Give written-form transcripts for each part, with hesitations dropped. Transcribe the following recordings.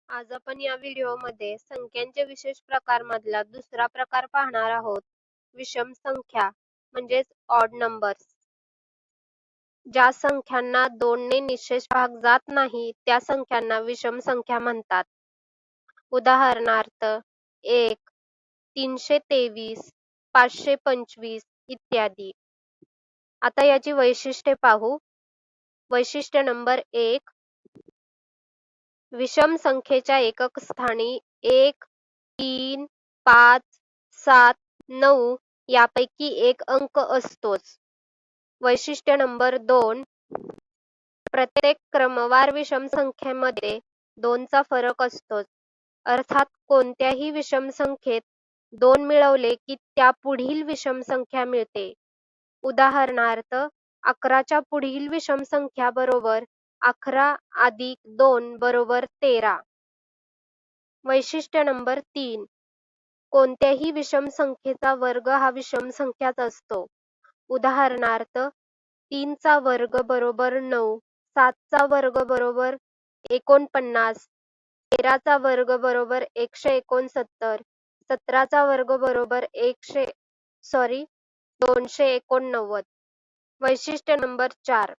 आज आपण या व्हिडिओमध्ये संख्यांचे विशेष प्रकारमधला दुसरा प्रकार पाहणार आहोत. विषम संख्या म्हणजेच ऑड नंबर्स. ज्या संख्यांना 2 ने निशेष भाग जात नाही त्या संख्यांना विषम संख्या म्हणतात. उदाहरणार्थ 1, 323, 525 इत्यादी. आता याची वैशिष्ट्ये पाहू. वैशिष्ट्य नंबर 1, विषम संख्येच्या एकक स्थानी 1, 3, 5, 7, 9 यापैकी एक अंक असतोच. वैशिष्ट्य नंबर 2, प्रत्येक क्रमवार विषम संख्येमध्ये 2 चा फरक असतोच. अर्थात कोणत्याही विषम संख्येत 2 मिळवले की त्या पुढील विषम संख्या मिळते. उदाहरणार्थ 11 च्या पुढील विषम संख्या बरोबर 11 अधिक 2 बरोबर 13. वैशिष्ट्य नंबर 3, कोणत्याही विषम संख्येचा वर्ग हा विषम संख्याच असतो. उदाहरणार्थ 3 चा वर्ग बरोबर 9, 7 चा वर्ग बरोबर 49, 13 चा वर्ग बरोबर 169, 17 चा वर्ग बरोबर 289. वैशिष्ट्य नंबर 4,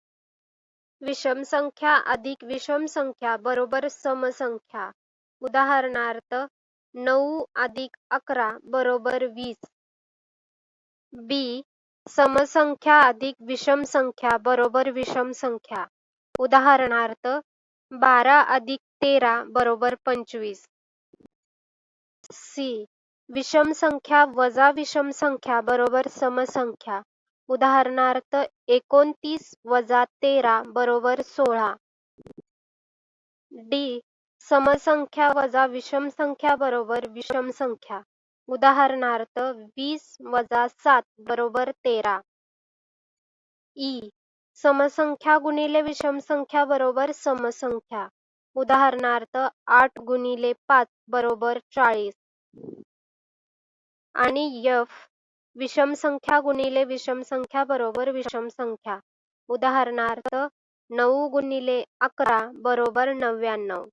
विषम संख्या अधिक विषम संख्या बरोबर समसंख्या. उदाहरणार्थ 9 अधिक 11 बरोबर 20. बी, समसंख्या अधिक विषम संख्या बरोबर विषम संख्या. उदाहरणार्थ 12 अधिक 13 बरोबर 25. सी, विषम संख्या वजा विषम संख्या बरोबर समसंख्या. उदाहरणार्थ 29 वजा 13 बरोबर 16. डी, समसंख्या वजा विषम संख्या बरोबर विषम संख्या. उदाहरणार्थ 20 वजा 7 बरोबर 13. ई, समसंख्या गुणिले विषम संख्या बरोबर समसंख्या. उदाहरणार्थ 8 गुणिले 5 बरोबर 40. आणि एफ, विषम संख्या गुणिले विषम संख्या बरोबर विषम संख्या. उदाहरणार्थ 9 गुणिले 11 बरोबर 99.